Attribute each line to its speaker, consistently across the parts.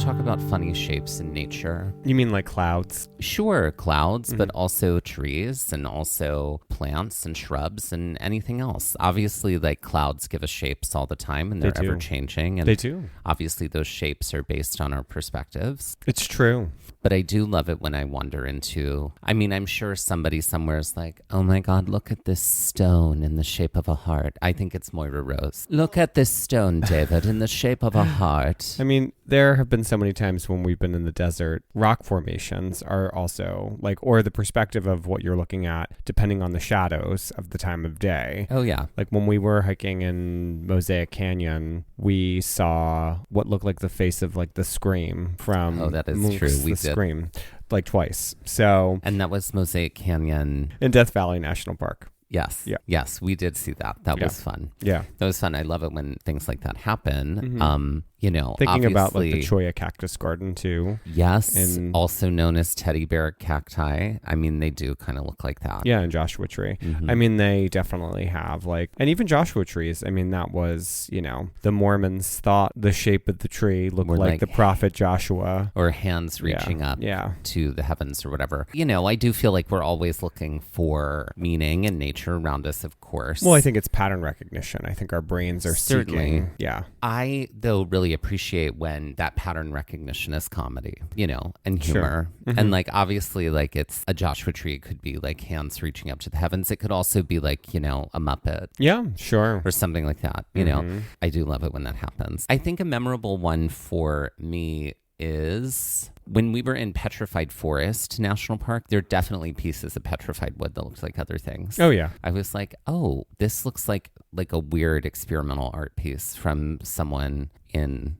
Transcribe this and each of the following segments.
Speaker 1: talk about funny shapes in nature.
Speaker 2: You mean like clouds?
Speaker 1: Sure, clouds, but also trees and also plants and shrubs and anything else. Obviously, like clouds give us shapes all the time and they're ever changing. And
Speaker 2: they do.
Speaker 1: Obviously, those shapes are based on our perspectives.
Speaker 2: It's true.
Speaker 1: But I do love it when I wander into, I mean, I'm sure somebody somewhere is like, oh my God, look at this stone in the shape of a heart. I think it's Moira Rose. Look at this stone, David, in the shape of a heart.
Speaker 2: I mean, there have been so many times when we've been in the desert, rock formations are also like, or the perspective of what you're looking at, depending on the shadows of the time of day.
Speaker 1: Oh, yeah.
Speaker 2: Like when we were hiking in Mosaic Canyon, we saw what looked like the face of like the Scream from
Speaker 1: that is
Speaker 2: Munch's
Speaker 1: true. We
Speaker 2: The
Speaker 1: did.
Speaker 2: Scream, like twice. So,
Speaker 1: and that was Mosaic Canyon
Speaker 2: in Death Valley National Park.
Speaker 1: Yes.
Speaker 2: Yeah.
Speaker 1: Yes, we did see that. That was fun.
Speaker 2: Yeah.
Speaker 1: That was fun. I love it when things like that happen.
Speaker 2: Mm-hmm.
Speaker 1: You know,
Speaker 2: thinking about like the Cholla cactus garden too.
Speaker 1: Yes.
Speaker 2: And
Speaker 1: also known as teddy bear cacti. I mean, they do kind of look like that.
Speaker 2: Yeah, and Joshua tree.
Speaker 1: Mm-hmm.
Speaker 2: I mean, they definitely have like, and even Joshua trees. I mean, that was, you know, the Mormons thought the shape of the tree looked like the prophet Joshua.
Speaker 1: Or hands reaching up to the heavens or whatever. You know, I do feel like we're always looking for meaning in nature around us, of course.
Speaker 2: Well, I think it's pattern recognition. I think our brains are seeking. Yeah.
Speaker 1: I, though, really appreciate when that pattern recognition is comedy, you know, and humor.
Speaker 2: Sure.
Speaker 1: And like, obviously, like it's a Joshua tree. It could be like hands reaching up to the heavens. It could also be like, you know, a Muppet.
Speaker 2: Yeah, sure.
Speaker 1: Or something like that. You know, I do love it when that happens. I think a memorable one for me is when we were in Petrified Forest National Park. There are definitely pieces of petrified wood that looked like other things.
Speaker 2: Oh, yeah.
Speaker 1: I was like, oh, this looks like a weird experimental art piece from someone in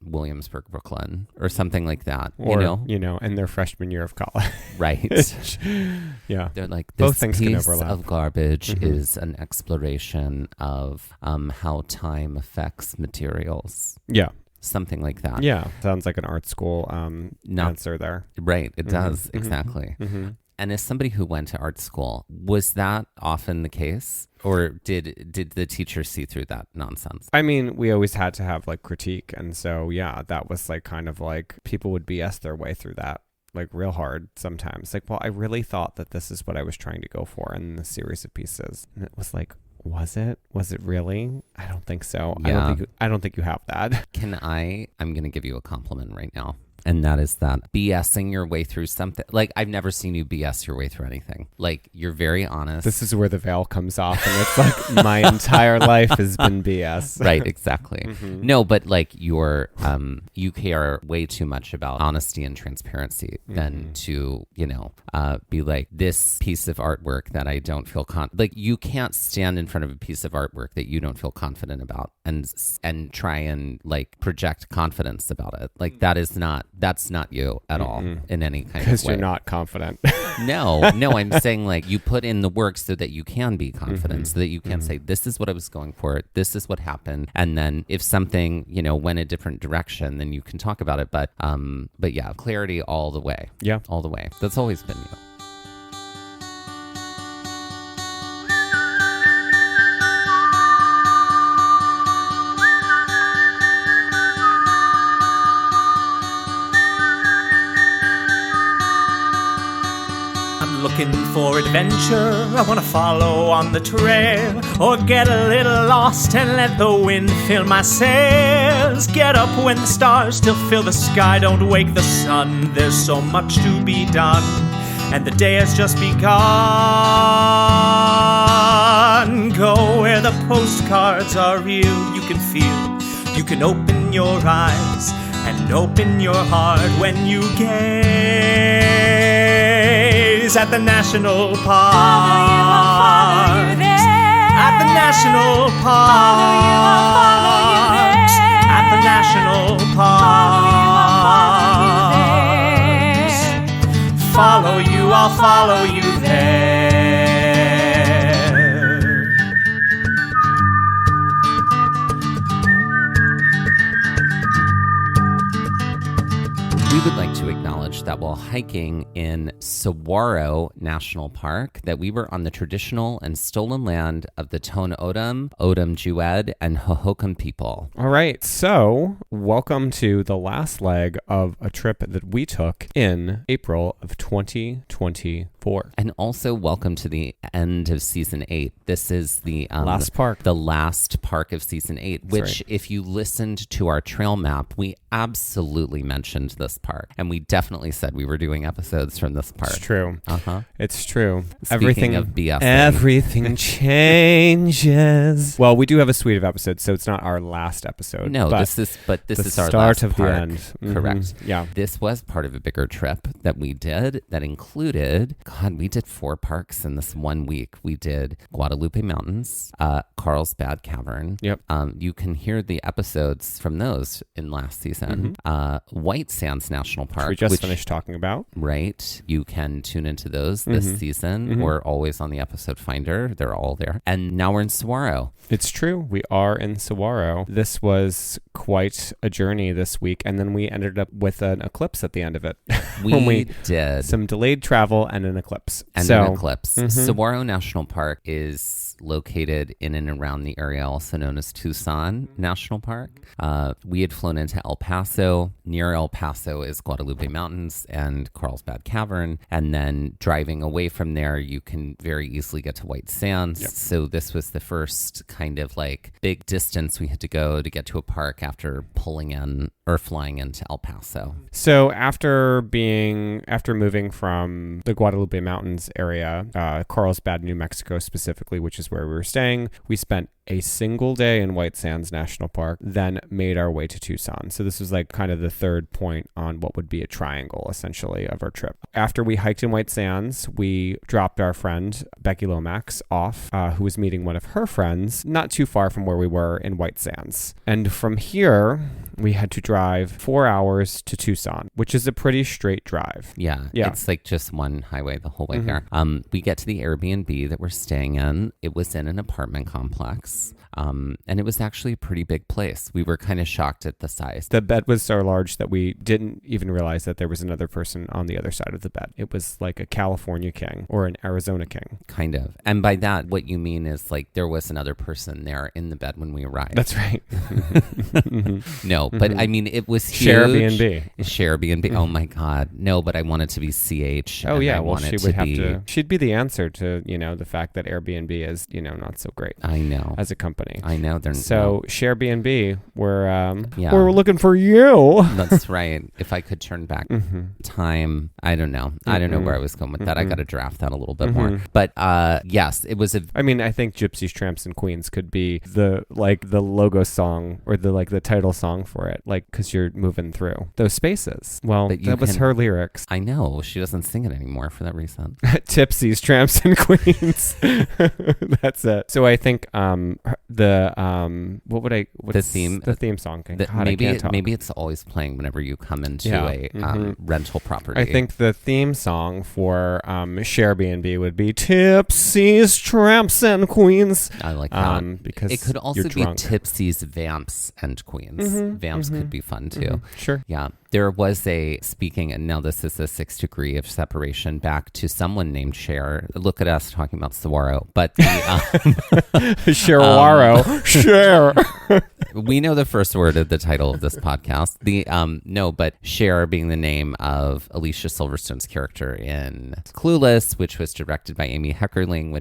Speaker 1: Williamsburg, Brooklyn, or something like that.
Speaker 2: Or, you know, in their freshman year of college.
Speaker 1: Right.
Speaker 2: Yeah.
Speaker 1: They're like, this
Speaker 2: both things
Speaker 1: piece
Speaker 2: can overlap.
Speaker 1: of garbage is an exploration of how time affects materials.
Speaker 2: Yeah.
Speaker 1: Something like that.
Speaker 2: Yeah. Sounds like an art school answer there.
Speaker 1: Right. It does. Exactly. And as somebody who went to art school, was that often the case? Or did the teacher see through that nonsense?
Speaker 2: I mean, we always had to have like critique. And so, yeah, that was like kind of like people would BS their way through that like real hard sometimes. Like, well, I really thought that this is what I was trying to go for in the series of pieces. And it was like, was it really? I don't think so.
Speaker 1: Yeah.
Speaker 2: I don't think you have that.
Speaker 1: I'm going to give you a compliment right now. And that is that BSing your way through something. Like, I've never seen you BS your way through anything. Like, you're very honest.
Speaker 2: This is where the veil comes off. And it's like my entire life has been BS.
Speaker 1: Right, exactly. No, but like you care way too much about honesty and transparency than to, you know, be like, this piece of artwork that I don't feel like you can't stand in front of a piece of artwork that you don't feel confident about and try and like project confidence about it. Like that's not you at all in any kind of way.
Speaker 2: Because you're not confident.
Speaker 1: No, I'm saying like you put in the work so that you can be confident, so that you can say, this is what I was going for. This is what happened. And then if something, you know, went a different direction, then you can talk about it. But yeah, clarity all the way.
Speaker 2: Yeah.
Speaker 1: All the way. That's always been you.
Speaker 3: Looking for adventure, I want to follow on the trail, or get a little lost and let the wind fill my sails. Get up when the stars still fill the sky, don't wake the sun. There's so much to be done, and the day has just begun. Go where the postcards are real, you can feel. You can open your eyes and open your heart when you gaze at the national park.
Speaker 4: Follow you there.
Speaker 3: At the national park. At the national park. Follow you, I'll follow you there.
Speaker 1: We would like to to acknowledge that while hiking in Saguaro National Park, that we were on the traditional and stolen land of the Tone Odom, Odom Jued, and Hohokam people.
Speaker 2: All right, so welcome to the last leg of a trip that we took in April of 2024.
Speaker 1: And also welcome to the end of season 8. This is the
Speaker 2: Last park.
Speaker 1: The last park of season 8, which
Speaker 2: right.
Speaker 1: if you listened to our trail map, we absolutely mentioned this park. And we definitely said we were doing episodes from this park.
Speaker 2: It's true.
Speaker 1: Uh-huh.
Speaker 2: It's true.
Speaker 1: Speaking of BS.
Speaker 2: Everything changes. Well, we do have a suite of episodes, so it's not our last episode.
Speaker 1: No,
Speaker 2: but
Speaker 1: this is our
Speaker 2: start
Speaker 1: last
Speaker 2: of
Speaker 1: park.
Speaker 2: the end. Mm-hmm.
Speaker 1: Correct.
Speaker 2: Yeah.
Speaker 1: This was part of a bigger trip that we did that included, we did 4 parks in this 1 week. We did Guadalupe Mountains, Carlsbad Cavern.
Speaker 2: Yep.
Speaker 1: You can hear the episodes from those in last season. White Sands National Park,
Speaker 2: which we just finished talking about.
Speaker 1: Right. You can tune into those this season. We're always on the episode finder. They're all there. And now we're in Saguaro.
Speaker 2: It's true. We are in Saguaro. This was quite a journey this week, and then we ended up with an eclipse at the end of it.
Speaker 1: We did.
Speaker 2: Some delayed travel and an eclipse.
Speaker 1: An eclipse. Saguaro National Park is located in and around the area also known as Tucson National Park. We had flown into El Paso. Near El Paso is Guadalupe Mountains and Carlsbad Cavern. And then driving away from there, you can very easily get to White Sands.
Speaker 2: Yep.
Speaker 1: So this was the first kind of like big distance we had to go to get to a park after pulling in or flying into El Paso.
Speaker 2: So after moving from the Guadalupe Mountains area, Carlsbad, New Mexico specifically, which is where we were staying, we spent a single day in White Sands National Park, then made our way to Tucson. So this was like kind of the third point on what would be a triangle, essentially, of our trip. After we hiked in White Sands, we dropped our friend, Becky Lomax, off, who was meeting one of her friends, not too far from where we were in White Sands. And from here, we had to drive 4 hours to Tucson, which is a pretty straight drive.
Speaker 1: Yeah. It's like just one highway the whole way there. We get to the Airbnb that we're staying in. It was in an apartment complex. And it was actually a pretty big place. We were kind of shocked at the size.
Speaker 2: The bed was so large that we didn't even realize that there was another person on the other side of the bed. It was like a California king or an Arizona king.
Speaker 1: Kind of. And by that, what you mean is like there was another person there in the bed when we arrived.
Speaker 2: That's right.
Speaker 1: No, but I mean, it was huge.
Speaker 2: Share B&B.
Speaker 1: Oh my God. No, but I want it to be CH.
Speaker 2: Oh yeah. Well, she would have to. She'd be the answer to, the fact that Airbnb is, not so great.
Speaker 1: I know.
Speaker 2: As a company.
Speaker 1: I know.
Speaker 2: So Share B&B, we're looking for you.
Speaker 1: That's right. If I could turn back time, I don't know. I don't know where I was going with that. I got to draft that a little bit more. But yes, it was
Speaker 2: I think Gypsies, Tramps, and Queens could be the logo song or the title song for it, because you're moving through those spaces. Well, that was her lyrics.
Speaker 1: I know. She doesn't sing it anymore for that reason.
Speaker 2: Tipsies, Tramps, and Queens. That's it. So I think the theme song.
Speaker 1: Maybe it's always playing whenever you come into a rental property.
Speaker 2: I think the theme song for Share B&B would be Tipsies, Tramps, and Queens.
Speaker 1: I like that.
Speaker 2: Because
Speaker 1: it could also
Speaker 2: you're
Speaker 1: be
Speaker 2: drunk.
Speaker 1: Tipsies, Vamps, and Queens. Vamps could be fun too.
Speaker 2: Sure.
Speaker 1: Yeah. There was and now this is a 6 degree of separation back to someone named Cher. Look at us talking about Saguaro, but
Speaker 2: Sherwaro. Cher.
Speaker 1: We know the first word of the title of this podcast. But Cher being the name of Alicia Silverstone's character in Clueless, which was directed by Amy Heckerling,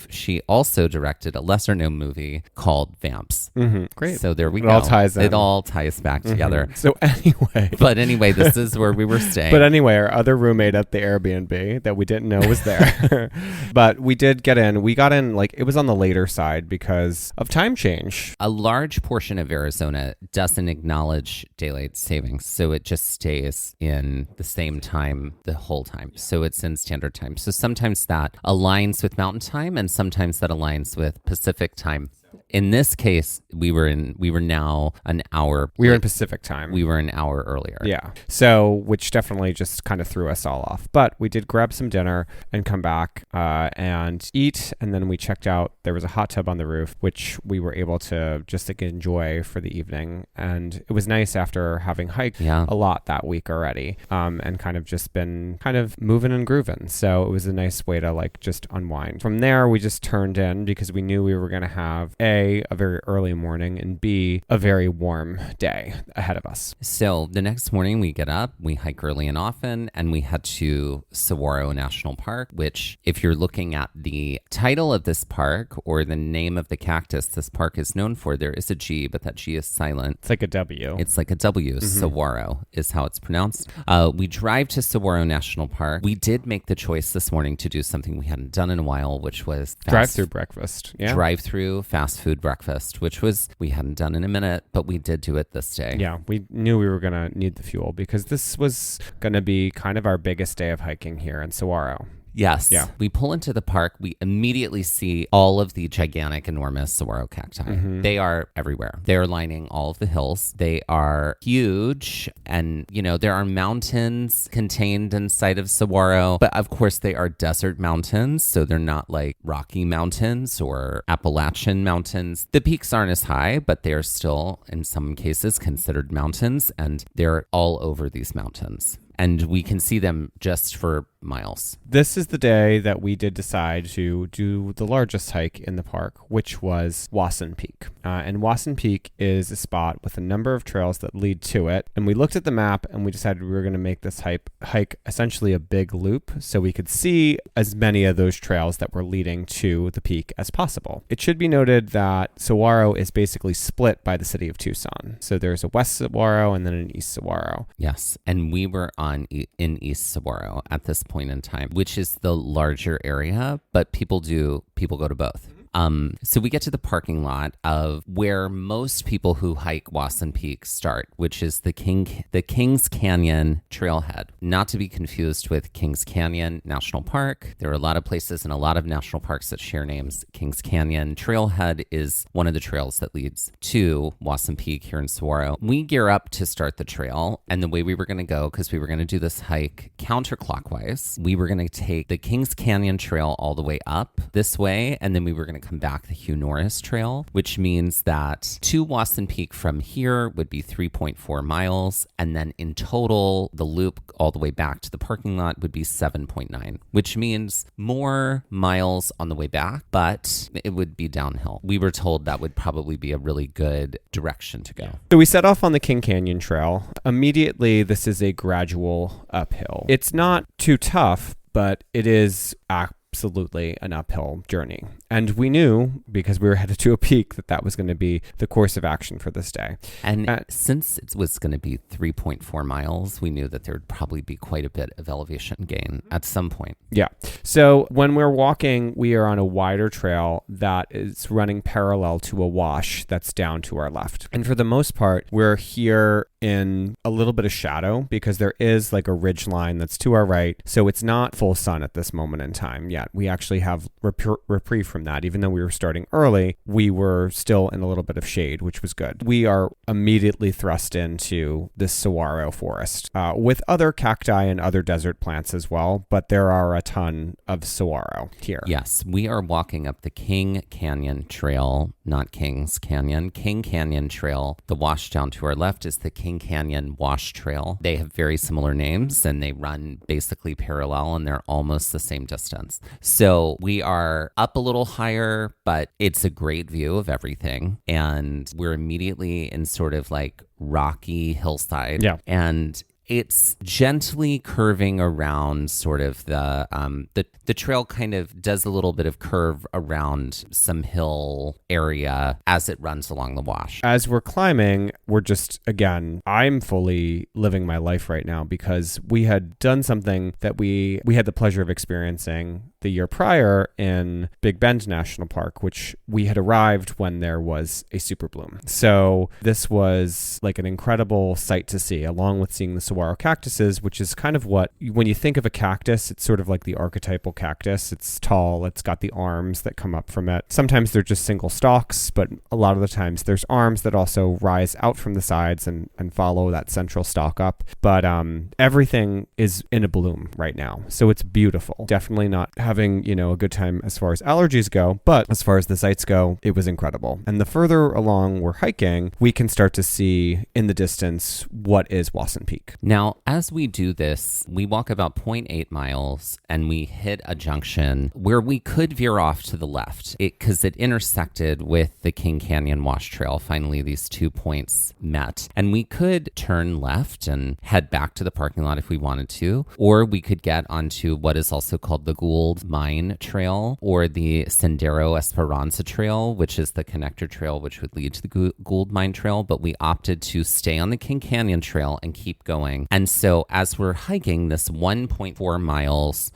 Speaker 1: she also directed a lesser known movie called Vamps.
Speaker 2: Great.
Speaker 1: So there we go.
Speaker 2: It
Speaker 1: all ties back together.
Speaker 2: So anyway,
Speaker 1: this is where we were staying.
Speaker 2: But anyway, our other roommate at the Airbnb that we didn't know was there. But we did get in. We got in, it was on the later side because of time change.
Speaker 1: A large portion of Arizona doesn't acknowledge daylight savings. So it just stays in the same time the whole time. So it's in standard time. So sometimes that aligns with mountain time and sometimes that aligns with Pacific time. In this case, we were now an hour.
Speaker 2: We were in Pacific time.
Speaker 1: We were an hour earlier.
Speaker 2: Yeah. So, which definitely just kind of threw us all off. But we did grab some dinner and come back and eat. And then we checked out. There was a hot tub on the roof, which we were able to just like enjoy for the evening. And it was nice after having hiked a lot that week already and kind of just been kind of moving and grooving. So it was a nice way to like just unwind. From there, we just turned in because we knew we were going to have A, a very early morning, and B, a very warm day ahead of us.
Speaker 1: So the next morning we get up, we hike early and often, and we head to Saguaro National Park, which if you're looking at the title of this park or the name of the cactus this park is known for, there is a G, but that G is silent.
Speaker 2: It's like a W.
Speaker 1: It's like a W. Saguaro is how it's pronounced. We drive to Saguaro National Park. We did make the choice this morning to do something we hadn't done in a while, which was
Speaker 2: drive-through breakfast. Yeah.
Speaker 1: Drive-through fast food breakfast, which was we hadn't done in a minute, but we did do it this day.
Speaker 2: Yeah, we knew we were going to need the fuel because this was going to be kind of our biggest day of hiking here in Saguaro.
Speaker 1: Yes.
Speaker 2: Yeah.
Speaker 1: We pull into the park. We immediately see all of the gigantic, enormous saguaro cacti. They are everywhere. They're lining all of the hills. They are huge. And, you know, there are mountains contained inside of saguaro. But of course, they are desert mountains. So they're not like Rocky Mountains or Appalachian Mountains. The peaks aren't as high, but they are still, in some cases, considered mountains. And they're all over these mountains. And we can see them just for miles.
Speaker 2: This is the day that we did decide to do the largest hike in the park, which was Wasson Peak. And Wasson Peak is a spot with a number of trails that lead to it. And we looked at the map and we decided we were going to make this hike essentially a big loop so we could see as many of those trails that were leading to the peak as possible. It should be noted that Saguaro is basically split by the city of Tucson. So there's a West Saguaro and then an East Saguaro.
Speaker 1: Yes. And we were in East Saguaro at this point in time, which is the larger area, but people go to both. So we get to the parking lot of where most people who hike Wasson Peak start, which is the Kings Canyon trailhead, not to be confused with Kings Canyon National Park. There are a lot of places and a lot of national parks that share names. Kings Canyon trailhead is one of the trails that leads to Wasson Peak here in Saguaro. We gear up to start the trail, and the way we were going to go, because we were going to do this hike counterclockwise, we were going to take the Kings Canyon trail all the way up this way, and then we were going to come back the Hugh Norris Trail, which means that to Wasson Peak from here would be 3.4 miles. And then in total, the loop all the way back to the parking lot would be 7.9, which means more miles on the way back, but it would be downhill. We were told that would probably be a really good direction to go.
Speaker 2: So we set off on the King Canyon Trail. Immediately, this is a gradual uphill. It's not too tough, but it is absolutely an uphill journey. And we knew, because we were headed to a peak, that was going to be the course of action for this day.
Speaker 1: And since it was going to be 3.4 miles, we knew that there would probably be quite a bit of elevation gain at some point.
Speaker 2: Yeah. So when we're walking, we are on a wider trail that is running parallel to a wash that's down to our left. And for the most part, we're here in a little bit of shadow because there is like a ridge line that's to our right. So it's not full sun at this moment in time yet. We actually have reprieve from that. Even though we were starting early, we were still in a little bit of shade, which was good. We are immediately thrust into this saguaro forest with other cacti and other desert plants as well, but there are a ton of saguaro here.
Speaker 1: Yes, we are walking up the King Canyon Trail, not Kings Canyon, King Canyon Trail. The wash down to our left is the King Canyon Wash Trail. They have very similar names and they run basically parallel and they're almost the same distance. So we are up a little higher, but it's a great view of everything. And we're immediately in sort of like rocky hillside.
Speaker 2: Yeah.
Speaker 1: And it's gently curving around sort of the trail kind of does a little bit of curve around some hill area as it runs along the wash.
Speaker 2: As we're climbing, we're just, again, I'm fully living my life right now because we had done something that we had the pleasure of experiencing the year prior in Big Bend National Park, which we had arrived when there was a super bloom. So this was like an incredible sight to see, along with seeing the saguaro cactuses, which is kind of what, when you think of a cactus, it's sort of like the archetypal cactus. It's tall, it's got the arms that come up from it. Sometimes they're just single stalks, but a lot of the times there's arms that also rise out from the sides and follow that central stalk up. But everything is in a bloom right now. So it's beautiful. Definitely not having, a good time as far as allergies go, but as far as the sights go, it was incredible. And the further along we're hiking, we can start to see in the distance what is Wasson Peak.
Speaker 1: Now, as we do this, we walk about 0.8 miles and we hit a junction where we could veer off to the left because it intersected with the King Canyon Wash Trail. Finally, these 2 points met. And we could turn left and head back to the parking lot if we wanted to, or we could get onto what is also called the Gould Mine Trail or the Sendero Esperanza Trail, which is the connector trail which would lead to the Gould Mine Trail. But we opted to stay on the King Canyon Trail and keep going. And so as we're hiking this 1.4 miles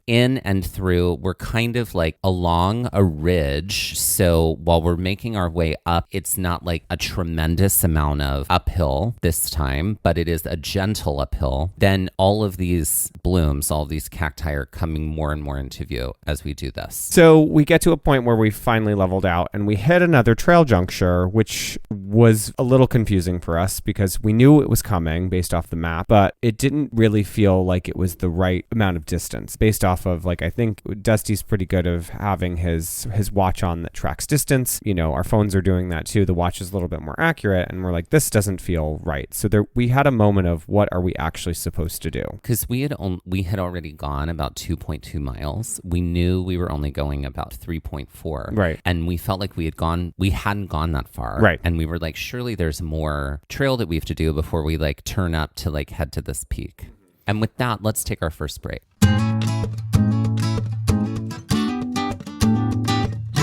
Speaker 1: in and through, we're kind of like along a ridge. So while we're making our way up, it's not like a tremendous amount of uphill this time, but it is a gentle uphill. Then all of these blooms, all of these cacti are coming more and more into view as we do this.
Speaker 2: So we get to a point where we finally leveled out and we hit another trail juncture, which was a little confusing for us because we knew it was coming based off the map, but it didn't really feel like it was the right amount of distance based off of, like, I think Dusty's pretty good of having his watch on that tracks distance. Our phones are doing that too. The watch is a little bit more accurate and we're like, this doesn't feel right. So we had a moment of what are we actually supposed to do?
Speaker 1: Because we had already gone about 2.2 miles. We knew we were only going about 3.4.
Speaker 2: Right.
Speaker 1: And we felt like we hadn't gone that far.
Speaker 2: Right.
Speaker 1: And we were like, surely there's more trail that we have to do before we like turn up to like head to this peak. And with that, let's take our first break.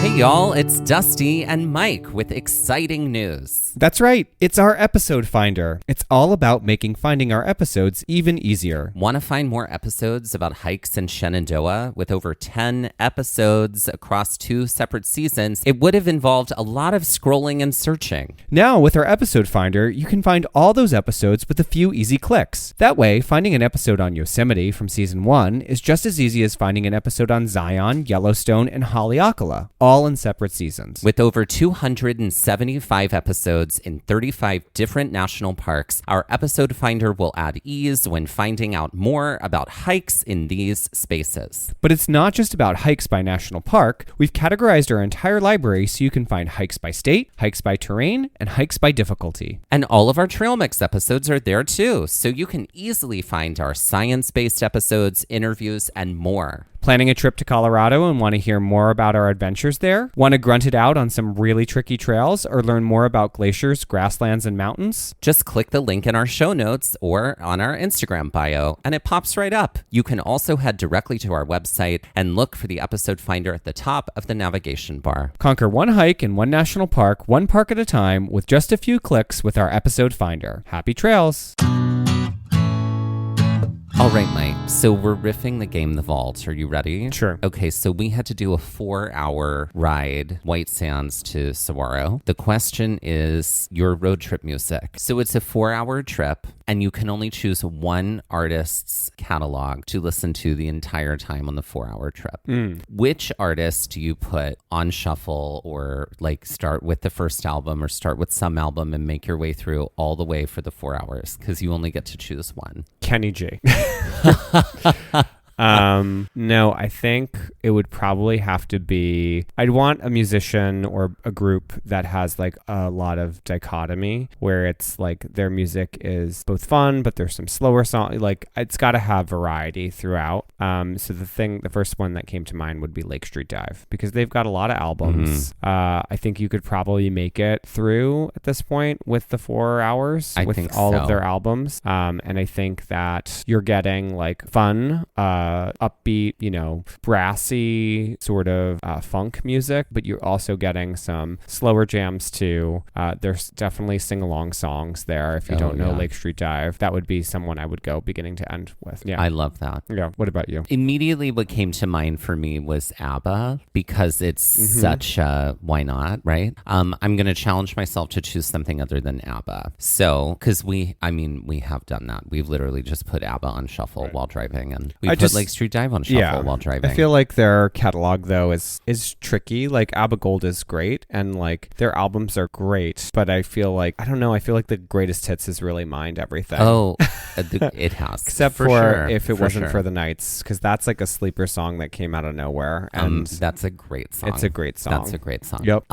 Speaker 1: Hey y'all, it's Dusty and Mike with exciting news.
Speaker 2: That's right. It's our episode finder. It's all about making finding our episodes even easier.
Speaker 1: Want to find more episodes about hikes in Shenandoah with over 10 episodes across 2 separate seasons? It would have involved a lot of scrolling and searching.
Speaker 2: Now, with our episode finder, you can find all those episodes with a few easy clicks. That way, finding an episode on Yosemite from season 1 is just as easy as finding an episode on Zion, Yellowstone, and Haleakala, all in separate seasons.
Speaker 1: With over 275 episodes in 35 different national parks, our episode finder will add ease when finding out more about hikes in these spaces.
Speaker 2: But it's not just about hikes by national park. We've categorized our entire library so you can find hikes by state, hikes by terrain, and hikes by difficulty.
Speaker 1: And all of our Trail Mix episodes are there too, so you can easily find our science-based episodes, interviews, and more.
Speaker 2: Planning a trip to Colorado and want to hear more about our adventures there? Want to grunt it out on some really tricky trails or learn more about glaciers, grasslands, and mountains?
Speaker 1: Just click the link in our show notes or on our Instagram bio, and it pops right up. You can also head directly to our website and look for the episode finder at the top of the navigation bar.
Speaker 2: Conquer one hike in one national park, one park at a time, with just a few clicks with our episode finder. Happy trails!
Speaker 1: All right, Mike. So we're riffing the game The Vault. Are you ready?
Speaker 2: Sure.
Speaker 1: Okay, so we had to do a 4-hour ride, White Sands to Saguaro. The question is your road trip music. So it's a 4-hour trip, and you can only choose one artist's catalog to listen to the entire time on the 4-hour trip. Which artist do you put on shuffle, or like start with the first album or start with some album and make your way through all the way for the 4 hours? Because you only get to choose one.
Speaker 2: Kenny G. No, I think it would probably have to be, I'd want a musician or a group that has like a lot of dichotomy where it's like their music is both fun, but there's some slower song. Like it's got to have variety throughout. So the first one that came to mind would be Lake Street Dive because they've got a lot of albums. I think you could probably make it through at this point with the 4 hours with all of their albums. And I think that you're getting like fun, upbeat, brassy sort of funk music, but you're also getting some slower jams too. There's definitely sing-along songs there. If you don't know Lake Street Dive, that would be someone I would go beginning to end with. Yeah.
Speaker 1: I love that.
Speaker 2: Yeah. What about you?
Speaker 1: Immediately what came to mind for me was ABBA, because it's such a why not, right? I'm going to challenge myself to choose something other than ABBA. So, because we have done that. We've literally just put ABBA on shuffle while driving, and we put Lake Street Dive on shuffle while driving.
Speaker 2: I feel like their catalog though is tricky. Like ABBA Gold is great, and like their albums are great, but I feel like the greatest hits has really mined everything.
Speaker 1: Oh, it has.
Speaker 2: Except for sure. If it wasn't for the Nights, because that's like a sleeper song that came out of nowhere, and
Speaker 1: that's a great song.
Speaker 2: It's a great song.
Speaker 1: That's a great song.
Speaker 2: Yep.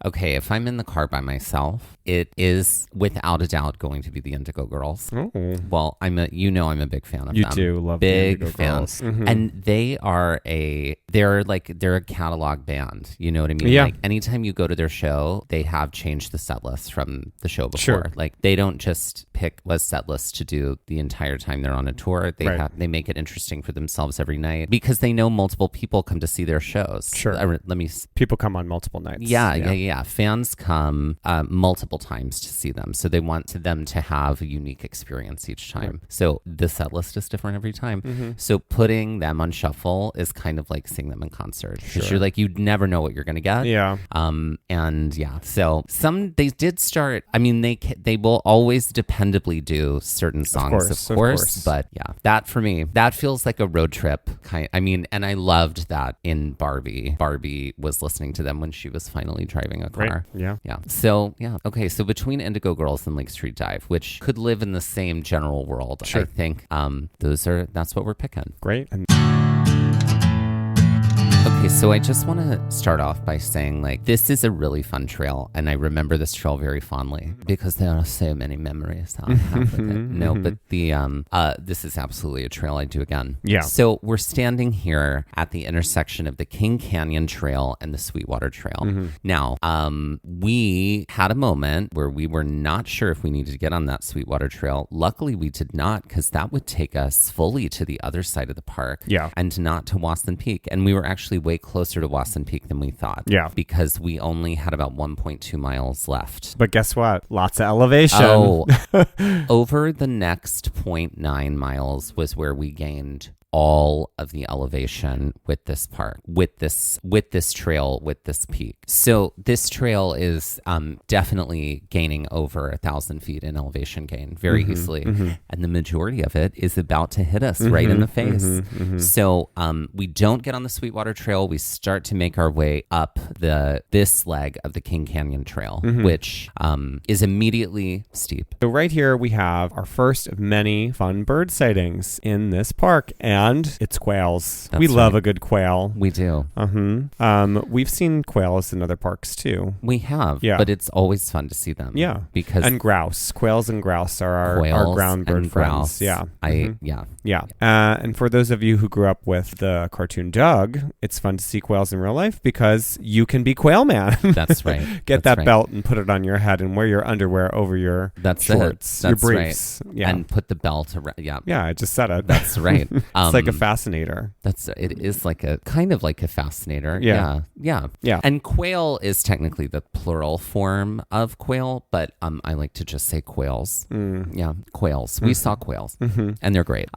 Speaker 1: Okay, if I'm in the car by myself, it is without a doubt going to be the Indigo Girls.
Speaker 2: Oh.
Speaker 1: Well, I'm a big fan of them.
Speaker 2: You do love
Speaker 1: big
Speaker 2: the Indigo
Speaker 1: fans.
Speaker 2: Girls. Mm-hmm.
Speaker 1: And they're a catalog band. You know what I mean?
Speaker 2: Yeah.
Speaker 1: Like anytime you go to their show, they have changed the set list from the show before.
Speaker 2: Sure.
Speaker 1: Like they don't just pick a set list to do the entire time they're on a tour. They make it interesting for themselves every night because they know multiple people come to see their shows.
Speaker 2: Sure. People come on multiple nights.
Speaker 1: Yeah. Fans come multiple times to see them, so they want them to have a unique experience each time. Right. So the set list is different every time. Mm-hmm. So putting them on shuffle is kind of like seeing them in concert, because you're like, you'd never know what you're gonna get.
Speaker 2: Yeah.
Speaker 1: So they did start. I mean, they will always dependably do certain songs, of course. But yeah, that for me, that feels like a road trip kind. And I loved that in Barbie. Barbie was listening to them when she was finally driving a car.
Speaker 2: Right. Yeah.
Speaker 1: So yeah. Okay. So between Indigo Girls and Lake Street Dive, which could live in the same general world, I think that's what we're picking.
Speaker 2: Great.
Speaker 1: Okay, so I just want to start off by saying, like, this is a really fun trail, and I remember this trail very fondly because there are so many memories that I have with it. No, but this is absolutely a trail I'd do again.
Speaker 2: Yeah.
Speaker 1: So we're standing here at the intersection of the King Canyon Trail and the Sweetwater Trail. Mm-hmm. Now, we had a moment where we were not sure if we needed to get on that Sweetwater Trail. Luckily, we did not, because that would take us fully to the other side of the park.
Speaker 2: Yeah.
Speaker 1: And not to Wasson Peak. And we were actually way closer to Wasson Peak than we thought.
Speaker 2: Yeah.
Speaker 1: Because we only had about 1.2 miles left.
Speaker 2: But guess what? Lots of elevation.
Speaker 1: Oh, over the next 0.9 miles was where we gained all of the elevation with this park, with this trail, with this peak. So this trail is definitely gaining over 1,000 feet in elevation gain very easily. Mm-hmm. And the majority of it is about to hit us right in the face. So we don't get on the Sweetwater Trail. We start to make our way up this leg of the King Canyon Trail, which is immediately steep.
Speaker 2: So right here we have our first of many fun bird sightings in this park, and it's quails. We love a good quail.
Speaker 1: We do.
Speaker 2: We've seen quails in other parks too.
Speaker 1: We have, but it's always fun to see them.
Speaker 2: Yeah.
Speaker 1: And
Speaker 2: grouse. Quails and grouse are our ground bird friends. Yeah. And for those of you who grew up with the cartoon Doug, it's fun to see quails in real life because you can be Quail Man.
Speaker 1: That's right.
Speaker 2: Get that belt and put it on your head and wear your underwear over your shorts, your briefs.
Speaker 1: Right. Yeah. And put the belt around. Yeah.
Speaker 2: Yeah, I just said it.
Speaker 1: That's right.
Speaker 2: It's like a fascinator.
Speaker 1: It is like a kind of like a fascinator.
Speaker 2: Yeah.
Speaker 1: And quail is technically the plural form of quail, but I like to just say quails. Yeah, quails. We saw quails, and they're great.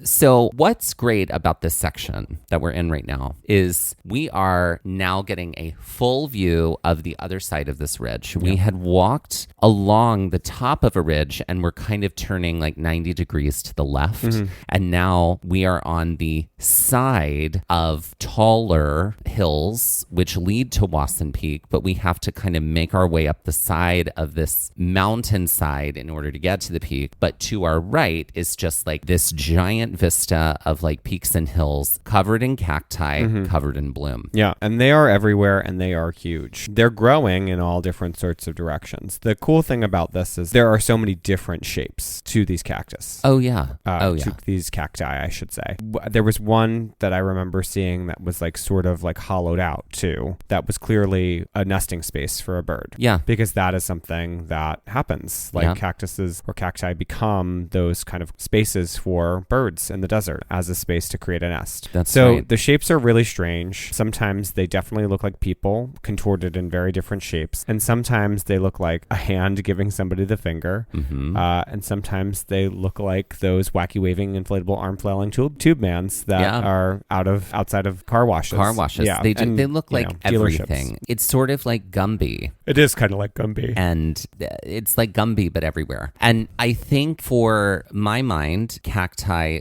Speaker 1: So what's great about this section that we're in right now is we are now getting a full view of the other side of this ridge. We had walked along the top of a ridge and we're kind of turning like 90 degrees to the left, and now we are on the side of taller hills which lead to Wasson Peak, but we have to kind of make our way up the side of this mountainside in order to get to the peak. But to our right is just like this giant vista of like peaks and hills covered in cacti, covered in bloom.
Speaker 2: Yeah, and they are everywhere and they are huge. They're growing in all different sorts of directions. The cool thing about this is there are so many different shapes to these cactus.
Speaker 1: Oh yeah.
Speaker 2: To these cacti, I should say. way. There was one that I remember seeing that was like sort of like hollowed out too. That was clearly a nesting space for a bird.
Speaker 1: Yeah.
Speaker 2: Because that is something that happens. Like cactuses or cacti become those kind of spaces for birds in the desert as a space to create a nest. So the shapes are really strange. Sometimes they definitely look like people contorted in very different shapes. And sometimes they look like a hand giving somebody the finger. And sometimes they look like those wacky waving inflatable arm flailing tube mans that are outside of car washes.
Speaker 1: Yeah. They do. They look like everything. It's sort of like Gumby.
Speaker 2: It is kind of like Gumby.
Speaker 1: And it's like Gumby, but everywhere. And I think for my mind, cacti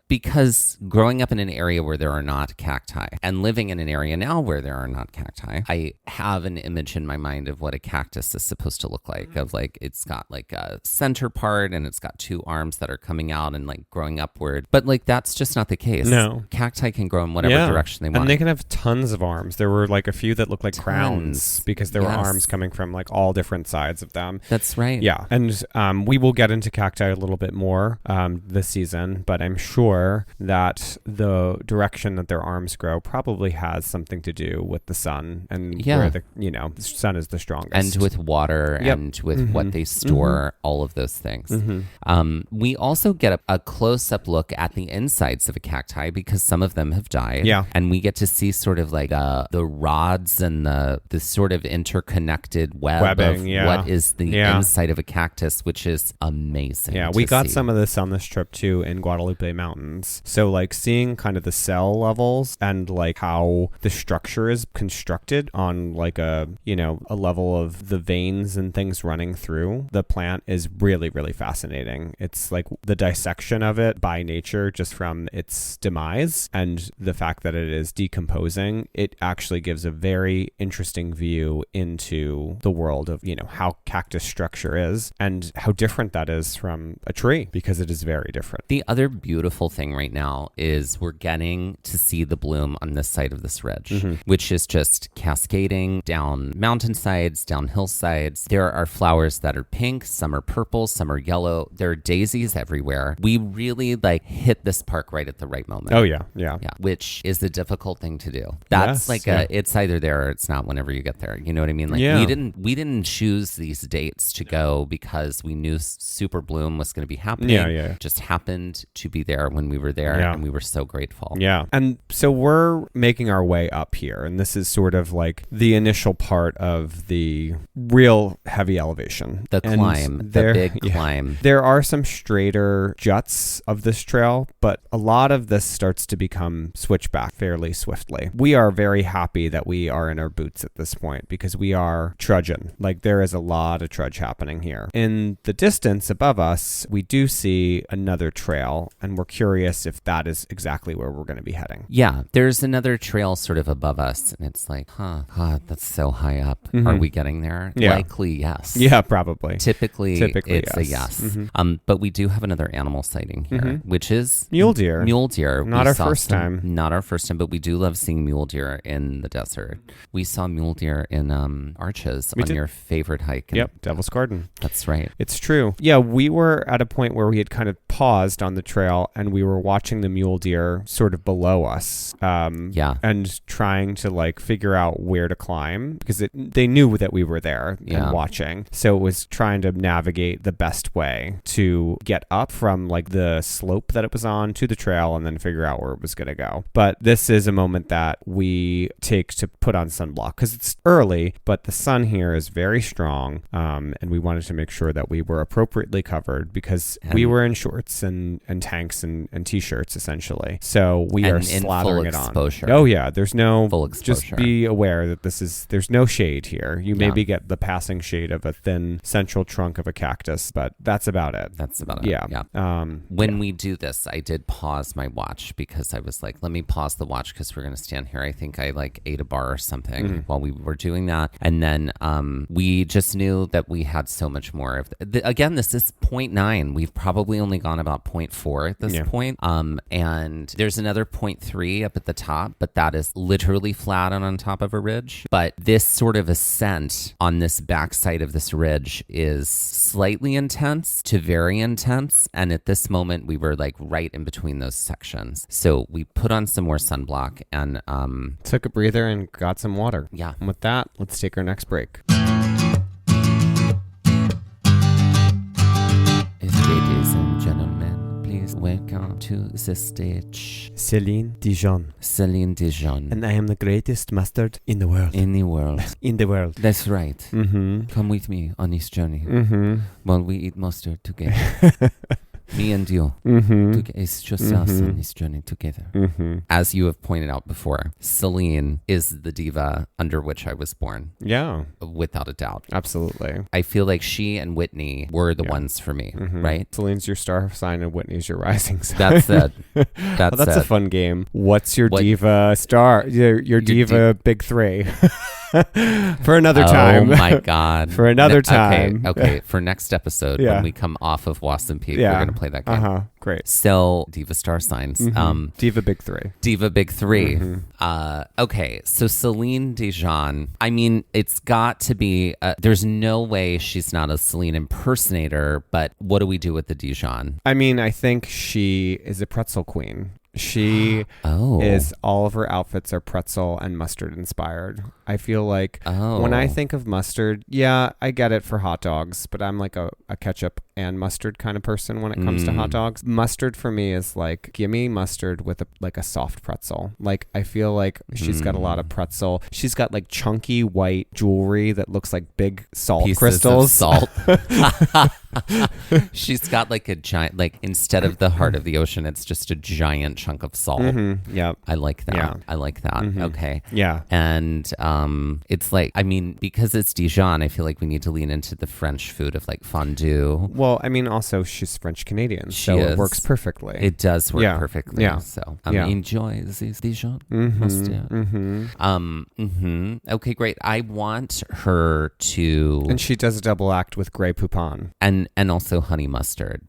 Speaker 1: because growing up in an area where there are not cacti and living in an area now where there are not cacti, I have an image in my mind of what a cactus is supposed to look like, of like, it's got like a center part and it's got two arms that are coming out and like growing upward. But like, that's just not the case.
Speaker 2: No.
Speaker 1: Cacti can grow in whatever direction they want.
Speaker 2: And they can have tons of arms. There were like a few that looked like crowns because there were arms coming from like all different sides of them.
Speaker 1: That's right.
Speaker 2: Yeah. And we will get into cacti a little bit more this season, but I'm sure that the direction that their arms grow probably has something to do with the sun and where the sun is the strongest.
Speaker 1: And with water and with what they store, all of those things. We also get a close-up look at the insides of a cacti because some of them have died.
Speaker 2: Yeah.
Speaker 1: And we get to see sort of like the rods and the sort of interconnected webbing of what is the inside of a cactus, which is amazing.
Speaker 2: Yeah, we got some of this on this trip too in Guadalupe Mountains. So like seeing kind of the cell levels and like how the structure is constructed on like a level of the veins and things running through the plant is really, really fascinating. It's like the dissection of it by nature, just from its demise and the fact that it is decomposing, it actually gives a very interesting view into the world of, how cactus structure is and how different that is from a tree, because it is very different.
Speaker 1: The other beautiful thing right now is we're getting to see the bloom on this side of this ridge, which is just cascading down mountainsides, down hillsides. There are flowers that are pink, some are purple, some are yellow. There are daisies everywhere. We really hit this park right at the right moment.
Speaker 2: Oh yeah.
Speaker 1: Which is a difficult thing to do. That's it's either there or it's not whenever you get there. You know what I mean? We didn't choose these dates to go because we knew super bloom was going to be happening. It just happened to be there when we were there, and we were so grateful.
Speaker 2: Yeah. And so we're making our way up here, and this is sort of like the initial part of the real heavy elevation.
Speaker 1: The big climb.
Speaker 2: There are some straighter juts of this trail, but a lot of this starts to become switchback fairly swiftly. We are very happy that we are in our boots at this point because we are trudging. Like there is a lot of trudge happening here. In the distance above us, we do see another trail, and we're curious if that is exactly where we're going to be heading.
Speaker 1: Yeah, there's another trail sort of above us, and it's like, God, that's so high up. Are we getting there?
Speaker 2: Yeah.
Speaker 1: Likely, yes.
Speaker 2: Yeah, probably.
Speaker 1: Typically it's a yes. But we do have another animal sighting here, which is
Speaker 2: mule deer.
Speaker 1: Not
Speaker 2: our first time,
Speaker 1: but we do love seeing mule deer in the desert. We saw mule deer in Arches on your favorite hike.
Speaker 2: Devil's Garden.
Speaker 1: That's right.
Speaker 2: It's true. Yeah, we were at a point where we had kind of paused on the trail and we were watching the mule deer sort of below us. And trying to figure out where to climb because they knew that we were there and watching. So it was trying to navigate the best way to get up from the slope that it was on to the trail and then figure out where it was going to go. But this is a moment that we take to put on sunblock because it's early, but the sun here is very strong. And we wanted to make sure that we were appropriately covered because we were in shorts and tanks and t-shirts essentially. So we are slathering it on. Oh yeah, there's no
Speaker 1: full exposure.
Speaker 2: Just be aware that there's no shade here. You maybe get the passing shade of a thin central trunk of a cactus, but that's about it.
Speaker 1: Yeah. When we do this, I did pause my watch because I was like, let me pause the watch because we're going to stand here. I think I ate a bar or something while we were doing that. And then we just knew that we had so much more of again, this is 0.9. We've probably only gone about 0.4 at this point. And there's another 0.3 up at the top, but that is literally flat and on top of a ridge. But this sort of ascent on this backside of this ridge is slightly intense to very intense. And at this moment, we were like right in between those sections. So we put on some more sunblock and
Speaker 2: took a breather and got some water.
Speaker 1: Yeah.
Speaker 2: And with that, let's take our next break.
Speaker 1: Ladies and gentlemen, please welcome to the stage
Speaker 2: Celine Dijon.
Speaker 1: Celine Dijon.
Speaker 2: And I am the greatest mustard in the world.
Speaker 1: In the world.
Speaker 2: In the world.
Speaker 1: That's right.
Speaker 2: Mm-hmm.
Speaker 1: Come with me on this journey
Speaker 2: Mm-hmm.
Speaker 1: while we eat mustard together. Me and you.
Speaker 2: Mm-hmm.
Speaker 1: It's just us on this journey together.
Speaker 2: Mm-hmm.
Speaker 1: As you have pointed out before, Celine is the diva under which I was born.
Speaker 2: Yeah.
Speaker 1: Without a doubt.
Speaker 2: Absolutely.
Speaker 1: I feel like she and Whitney were the ones for me, right?
Speaker 2: Celine's your star sign and Whitney's your rising sign.
Speaker 1: That's it.
Speaker 2: That's a fun game. What's your diva star? Your diva big three. For another time.
Speaker 1: Oh my God.
Speaker 2: For another time.
Speaker 1: Okay. For next episode, when we come off of Wasson Peak, we're going to play that game.
Speaker 2: Great.
Speaker 1: So, diva star signs.
Speaker 2: Diva big three.
Speaker 1: Diva big three. Okay. So, Celine Dijon. I mean, it's got to be, there's no way she's not a Celine impersonator, but what do we do with the Dijon?
Speaker 2: I mean, I think she is a pretzel queen. She is, all of her outfits are pretzel and mustard inspired. I feel like when I think of mustard, yeah, I get it for hot dogs, but I'm like a ketchup and mustard kind of person when it comes to hot dogs. Mustard for me is like, give me mustard with a soft pretzel. Like, I feel like she's got a lot of pretzel. She's got like chunky white jewelry that looks like big salt
Speaker 1: Pieces
Speaker 2: crystals.
Speaker 1: Of salt. She's got like a giant, like instead of the heart of the ocean, it's just a giant chunk of salt.
Speaker 2: Yeah.
Speaker 1: I like that.
Speaker 2: Yeah.
Speaker 1: I like that. Okay.
Speaker 2: Yeah.
Speaker 1: And it's like, I mean, because it's Dijon, I feel like we need to lean into the French food of like fondue.
Speaker 2: Well, I mean, also she's French Canadian, so it works perfectly.
Speaker 1: It does work perfectly.
Speaker 2: Yeah.
Speaker 1: So enjoy this Dijon. Okay, great. I want her to,
Speaker 2: and she does a double act with Grey Poupon
Speaker 1: and also honey mustard.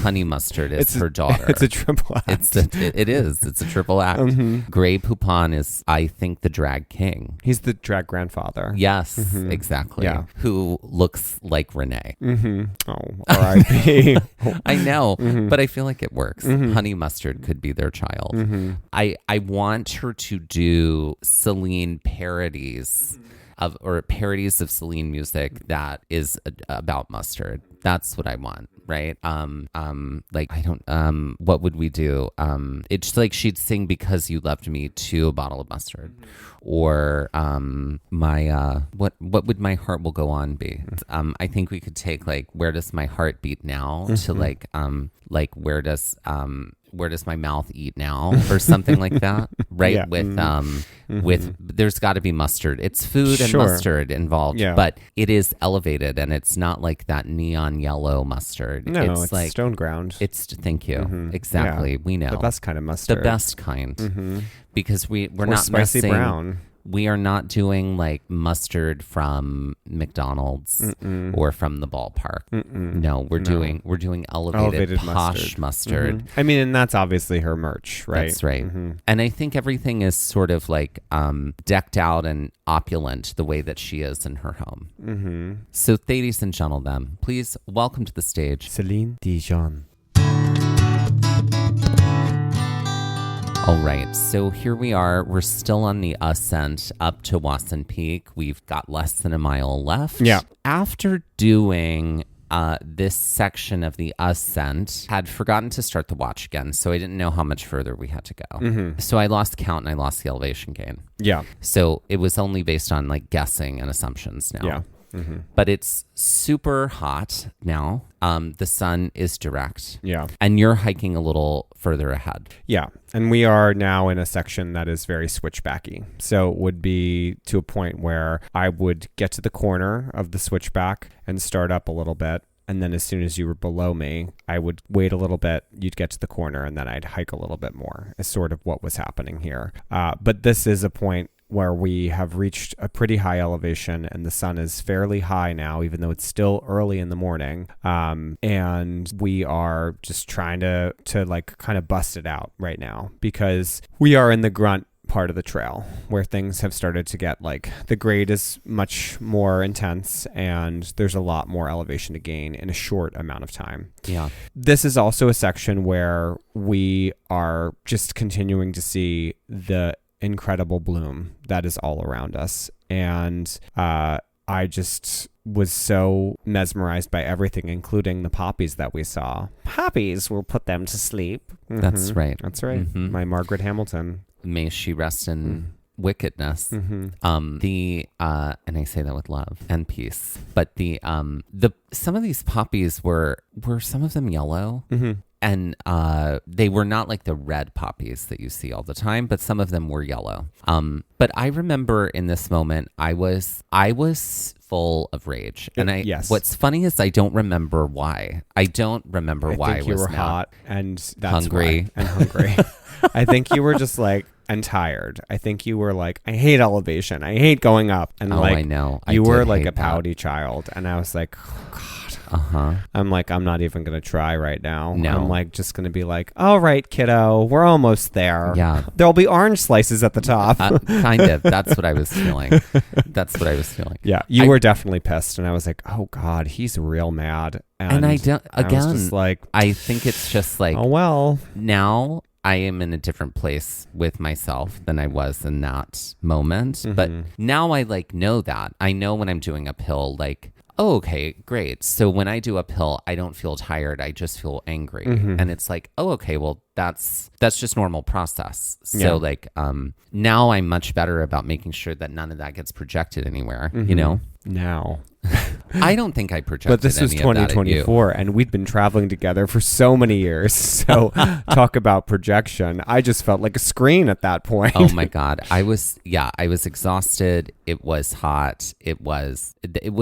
Speaker 1: Honey mustard is her daughter.
Speaker 2: It's a triple act.
Speaker 1: It is. It's a triple act. Grey Poupon is, I think, the drag king.
Speaker 2: He's the drag grandfather.
Speaker 1: Yes, exactly.
Speaker 2: Yeah.
Speaker 1: Who looks like Renee.
Speaker 2: Oh, R.I.P.
Speaker 1: I know, but I feel like it works. Honey mustard could be their child. I want her to do Celine parodies or parodies of Celine music that is about mustard. That's what I want, right? Like, I don't, what would we do? It's like she'd sing Because You Loved Me to a bottle of mustard. Or what would My Heart Will Go On be? I think we could take like Where Does My Heart Beat Now to like where does my mouth eat now, or something like that, right?
Speaker 2: Yeah.
Speaker 1: With there's got to be mustard. It's food and mustard involved, but it is elevated, and it's not like that neon yellow mustard.
Speaker 2: No, it's
Speaker 1: like
Speaker 2: stone ground.
Speaker 1: Thank you. Exactly.
Speaker 2: Yeah.
Speaker 1: We know
Speaker 2: the best kind of mustard.
Speaker 1: The best kind, because we're not
Speaker 2: spicy
Speaker 1: messing,
Speaker 2: brown.
Speaker 1: We are not doing like mustard from McDonald's or from the ballpark. No, we're doing elevated posh mustard.
Speaker 2: I mean, and that's obviously her merch, right?
Speaker 1: That's right. And I think everything is sort of like decked out and opulent the way that she is in her home. So, ladies and gentlemen, please welcome to the stage
Speaker 2: Celine Dijon.
Speaker 1: All right, so here we are. We're still on the ascent up to Wasson Peak. We've got less than a mile left.
Speaker 2: Yeah.
Speaker 1: After doing this section of the ascent, had forgotten to start the watch again, so I didn't know how much further we had to go. So I lost count and I lost the elevation gain.
Speaker 2: Yeah.
Speaker 1: So it was only based on like guessing and assumptions now.
Speaker 2: Yeah.
Speaker 1: But it's super hot now. The sun is direct.
Speaker 2: Yeah.
Speaker 1: And you're hiking a little further ahead.
Speaker 2: Yeah. And we are now in a section that is very switchbacky. So it would be to a point where I would get to the corner of the switchback and start up a little bit. And then as soon as you were below me, I would wait a little bit, you'd get to the corner, and then I'd hike a little bit more, is sort of what was happening here. But this is a point where we have reached a pretty high elevation and the sun is fairly high now, even though it's still early in the morning. And we are just trying to like kind of bust it out right now because we are in the grunt part of the trail where things have started to get like the grade is much more intense and there's a lot more elevation to gain in a short amount of time.
Speaker 1: Yeah.
Speaker 2: This is also a section where we are just continuing to see the incredible bloom that is all around us. And I just was so mesmerized by everything, including the poppies that we saw. Poppies will put them to sleep.
Speaker 1: That's right.
Speaker 2: That's right.
Speaker 1: Mhm.
Speaker 2: My Margaret Hamilton.
Speaker 1: May she rest in wickedness. And I say that with love and peace. But the some of these poppies were some of them yellow. And they were not like the red poppies that you see all the time, but some of them were yellow. But I remember in this moment, I was full of rage. And
Speaker 2: yes.
Speaker 1: What's funny is I don't remember why. I don't remember why I
Speaker 2: think you
Speaker 1: was
Speaker 2: were
Speaker 1: mad.
Speaker 2: hot and that's
Speaker 1: Hungry.
Speaker 2: why. And hungry. I think you were just like, and tired. I think you were like, I hate elevation. I hate going up. And like,
Speaker 1: I know.
Speaker 2: You were
Speaker 1: did
Speaker 2: like
Speaker 1: hate
Speaker 2: a pouty child. And I was like, oh, God.
Speaker 1: Uh-huh.
Speaker 2: I'm like, I'm not even going to try right now.
Speaker 1: No.
Speaker 2: I'm like, just going to be like, all right, kiddo, we're almost there.
Speaker 1: Yeah.
Speaker 2: There'll be orange slices at the top.
Speaker 1: Kind of. That's what I was feeling.
Speaker 2: Yeah. You were definitely pissed. And I was like, oh, God, he's real mad.
Speaker 1: And I don't, again,
Speaker 2: I was just like,
Speaker 1: I think it's just like,
Speaker 2: oh, well.
Speaker 1: Now I am in a different place with myself than I was in that moment. But now I like know that. I know when I'm doing uphill, like, oh, okay, great. So when I do uphill, I don't feel tired. I just feel angry. And it's like, oh, okay, well, that's just normal process. So like, now I'm much better about making sure that none of that gets projected anywhere, you know?
Speaker 2: Now.
Speaker 1: I don't think I projected
Speaker 2: But this was
Speaker 1: any of that at you.
Speaker 2: 2024, and we'd been traveling together for so many years. So talk about projection. I just felt like a screen at that point.
Speaker 1: Oh my God. I was exhausted. It was hot. It was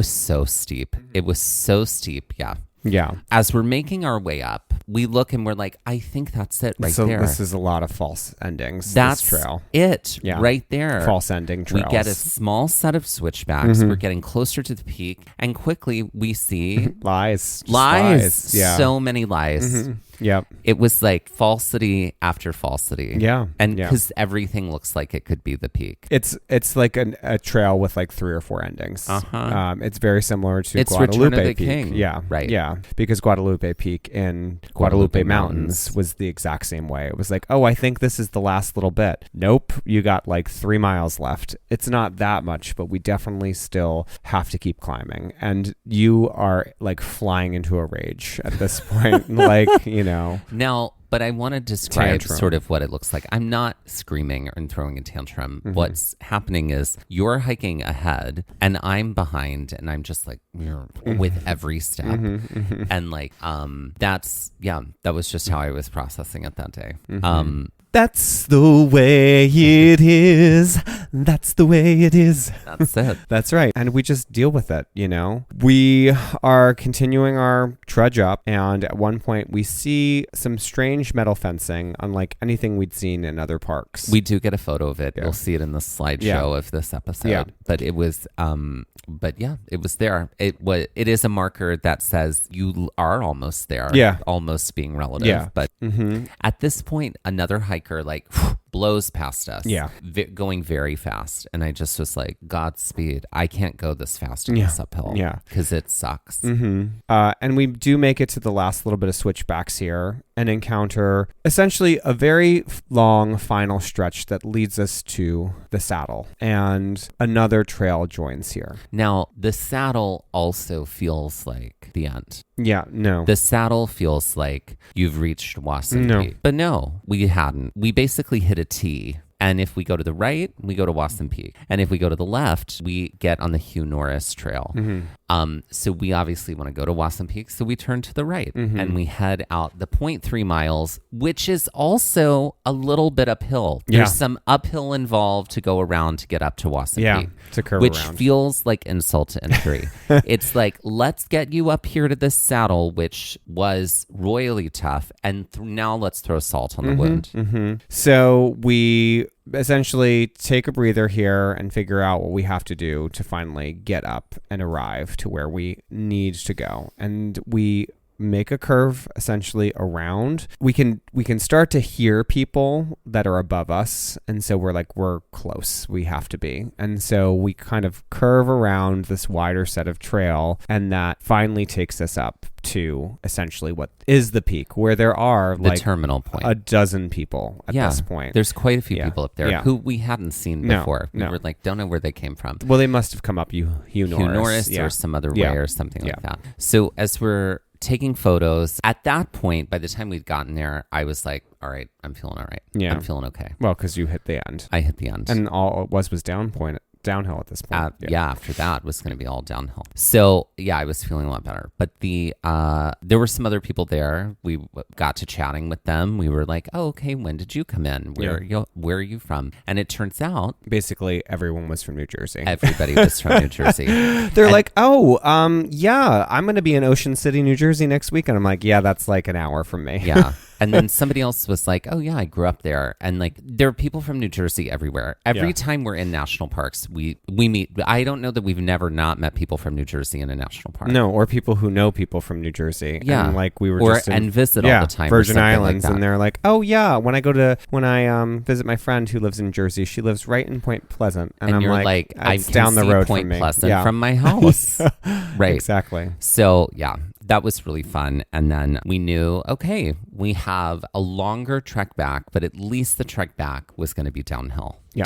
Speaker 1: so steep. It was so steep. Yeah.
Speaker 2: Yeah.
Speaker 1: As we're making our way up, we look and we're like, I think that's it right there.
Speaker 2: This is a lot of false endings.
Speaker 1: That's
Speaker 2: this trail.
Speaker 1: It right there.
Speaker 2: False ending trails.
Speaker 1: We get a small set of switchbacks. We're getting closer to the peak, and quickly we see
Speaker 2: lies.
Speaker 1: Yeah. So many lies.
Speaker 2: Yep.
Speaker 1: It was like falsity after falsity.
Speaker 2: Yeah.
Speaker 1: And because everything looks like it could be the peak.
Speaker 2: It's like a trail with like 3 or 4 endings. It's very similar to
Speaker 1: it's
Speaker 2: Guadalupe
Speaker 1: Return of the
Speaker 2: Peak.
Speaker 1: King.
Speaker 2: Yeah.
Speaker 1: Right.
Speaker 2: Yeah. Because Guadalupe Peak in Guadalupe Mountains was the exact same way. It was like, oh, I think this is the last little bit. Nope. You got like 3 miles left. It's not that much, but we definitely still have to keep climbing. And you are like flying into a rage at this point. Like, you know.
Speaker 1: Now, but I want to describe
Speaker 2: Tantrum.
Speaker 1: sort of what it looks like. I'm not screaming and throwing a tantrum. What's happening is you're hiking ahead and I'm behind and I'm just like with every step. And like, that was just how I was processing it that day.
Speaker 2: That's the way it is. That's the way it is.
Speaker 1: That's it.
Speaker 2: That's right. And we just deal with it, you know? We are continuing our trudge up, and at one point we see some strange metal fencing, unlike anything we'd seen in other parks.
Speaker 1: We do get a photo of it. You'll see it in the slideshow of this episode.
Speaker 2: Yeah.
Speaker 1: But it was, it was there. It is a marker that says you are almost there.
Speaker 2: Yeah.
Speaker 1: Almost being relative.
Speaker 2: Yeah.
Speaker 1: But at this point, another hiker like blows past us.
Speaker 2: Yeah.
Speaker 1: Going very fast. And I just was like, Godspeed. I can't go this fast in this uphill.
Speaker 2: Yeah.
Speaker 1: Because it sucks.
Speaker 2: And we do make it to the last little bit of switchbacks here and encounter essentially a very long final stretch that leads us to the saddle. And another trail joins here.
Speaker 1: Now, the saddle also feels like the end.
Speaker 2: Yeah, no.
Speaker 1: The saddle feels like you've reached Wasson
Speaker 2: No.
Speaker 1: Peak. But no, we hadn't. We basically hit a T. And if we go to the right, we go to Wasson Peak. And if we go to the left, we get on the Hugh Norris Trail. So we obviously want to go to Wasson Peak. So we turn to the right and we head out the 0.3 miles, which is also a little bit uphill. There's some uphill involved to go around to get up to Wasson Peak.
Speaker 2: To curve
Speaker 1: which
Speaker 2: around.
Speaker 1: feels like insult to injury. It's like, let's get you up here to this saddle, which was royally tough. And now let's throw salt on the wound.
Speaker 2: So we essentially take a breather here and figure out what we have to do to finally get up and arrive to where we need to go. And we make a curve essentially around. We can start to hear people that are above us, and so we're close. We have to be. And so we kind of curve around this wider set of trail, and that finally takes us up to essentially what is the peak, where there are
Speaker 1: the terminal point.
Speaker 2: a dozen people at this point.
Speaker 1: There's quite a few people up there who we hadn't seen before. We were like, don't know where they came from.
Speaker 2: Well, they must have come up Hugh Norris
Speaker 1: or some other way or something like that. So as we're taking photos, at that point, by the time we'd gotten there, I was like, all right, I'm feeling all right. Yeah. I'm feeling okay.
Speaker 2: Well, because you hit the end.
Speaker 1: I hit the end.
Speaker 2: And all it was downhill at this point.
Speaker 1: After that was going to be all downhill. So I was feeling a lot better. But there were some other people there. We got to chatting with them. We were like, oh, okay, when did you come in? Where are you from? And it turns out
Speaker 2: basically everyone was from New Jersey.
Speaker 1: Everybody was from New Jersey.
Speaker 2: They're like, oh, I'm going to be in Ocean City, New Jersey next week. And I'm like, yeah, that's like an hour from me.
Speaker 1: Yeah. And then somebody else was like, oh, yeah, I grew up there. And like, there are people from New Jersey everywhere. Every time we're in national parks, we meet. I don't know that we've never not met people from New Jersey in a national park.
Speaker 2: No, or people who know people from New Jersey.
Speaker 1: Yeah.
Speaker 2: And like we were
Speaker 1: and visit all the time.
Speaker 2: Virgin Islands. Like, and they're like, oh, yeah, when I visit my friend who lives in Jersey, she lives right in Point Pleasant. And I'm
Speaker 1: you're
Speaker 2: like,
Speaker 1: I
Speaker 2: it's down the road
Speaker 1: Point
Speaker 2: from me.
Speaker 1: Pleasant from my house. Right.
Speaker 2: Exactly.
Speaker 1: So, that was really fun. And then we knew, okay, we have a longer trek back, but at least the trek back was going to be downhill.
Speaker 2: Yeah.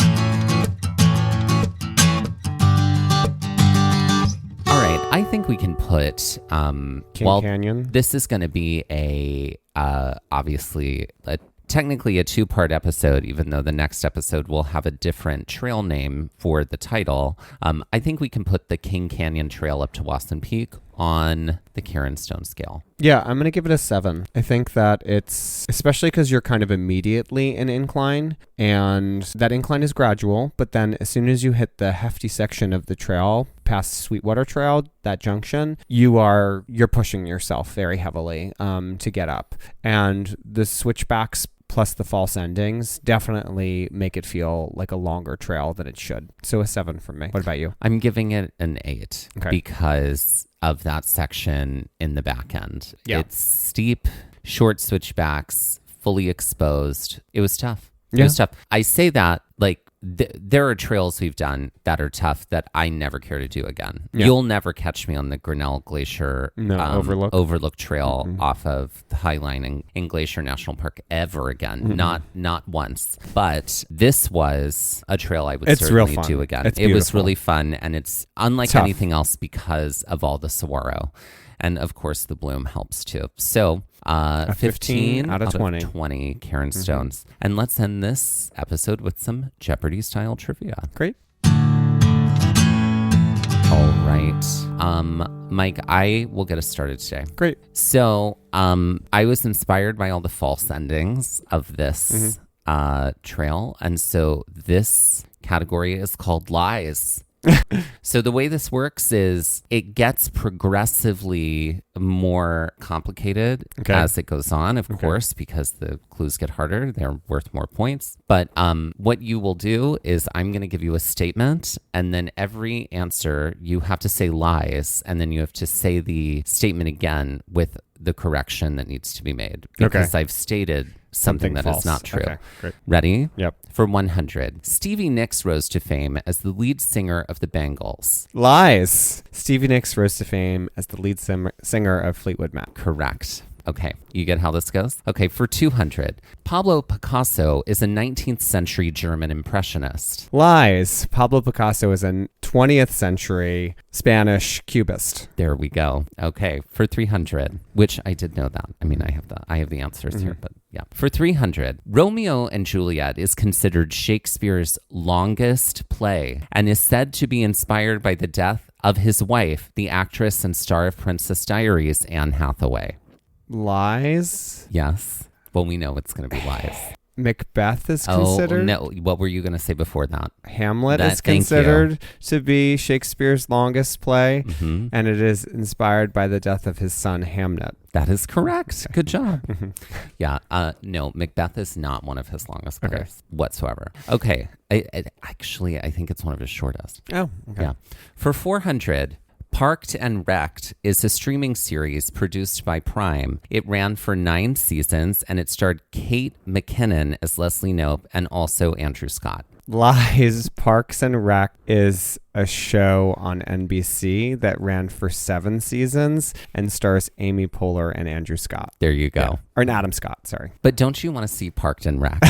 Speaker 1: All right. I think we can put
Speaker 2: King Canyon.
Speaker 1: This is going to be technically a 2-part episode, even though the next episode will have a different trail name for the title. I think we can put the King Canyon Trail up to Wasson Peak on the Karen Stone scale.
Speaker 2: Yeah, I'm going to give it a 7. I think that it's, especially because you're kind of immediately in incline, and that incline is gradual, but then as soon as you hit the hefty section of the trail, past Sweetwater Trail, that junction, you're pushing yourself very heavily to get up. And the switchbacks plus the false endings definitely make it feel like a longer trail than it should. So a 7 from me. What about you?
Speaker 1: I'm giving it an 8 because of that section in the back end. Yeah. It's steep, short switchbacks, fully exposed. It was tough. It was tough. I say that like there are trails we've done that are tough that I never care to do again. Yeah. You'll never catch me on the Grinnell Glacier Overlook Trail off of the High Line in Glacier National Park ever again. Not once. But this was a trail I would certainly do again. It was really fun, and it's unlike anything else because of all the saguaro. And of course, the bloom helps too. So 15 out of 20 Karen Stones. And let's end this episode with some Jeopardy-style trivia.
Speaker 2: Great.
Speaker 1: All right. Mike, I will get us started today.
Speaker 2: Great.
Speaker 1: So I was inspired by all the false endings of this trail. And so this category is called lies. So the way this works is it gets progressively more complicated as it goes on, of course, because the clues get harder. They're worth more points. But what you will do is I'm going to give you a statement, and then every answer you have to say lies, and then you have to say the statement again with the correction that needs to be made. Because I've stated something that false. Is not true.
Speaker 2: Okay, great.
Speaker 1: Ready?
Speaker 2: Yep.
Speaker 1: For 100. Stevie Nicks rose to fame as the lead singer of the Bangles.
Speaker 2: Lies. Stevie Nicks rose to fame as the lead singer of Fleetwood Mac.
Speaker 1: Correct. Okay, you get how this goes? Okay, for 200. Pablo Picasso is a 19th century German impressionist.
Speaker 2: Lies. Pablo Picasso is a 20th century Spanish cubist.
Speaker 1: There we go. Okay, for 300, which I did know that. I mean, I have the answers here, but yeah. For 300, Romeo and Juliet is considered Shakespeare's longest play and is said to be inspired by the death of his wife, the actress and star of Princess Diaries, Anne Hathaway.
Speaker 2: Lies?
Speaker 1: Yes. Well, we know it's going to be lies.
Speaker 2: Macbeth is considered?
Speaker 1: Oh, no. What were you going to say before that?
Speaker 2: Hamlet is considered to be Shakespeare's longest play, and it is inspired by the death of his son, Hamnet.
Speaker 1: That is correct. Good job. Yeah. No, Macbeth is not one of his longest plays whatsoever. Okay. I think it's one of his shortest.
Speaker 2: Oh, okay.
Speaker 1: Yeah. For 400, Parked and Wrecked is a streaming series produced by Prime. It ran for 9 seasons, and it starred Kate McKinnon as Leslie Knope and also Andrew Scott.
Speaker 2: Lies. Parks and Rec is a show on NBC that ran for 7 seasons and stars Amy Poehler and Andrew Scott.
Speaker 1: There you go.
Speaker 2: Yeah. Or Adam Scott, sorry.
Speaker 1: But don't you want to see Parked and Wrecked?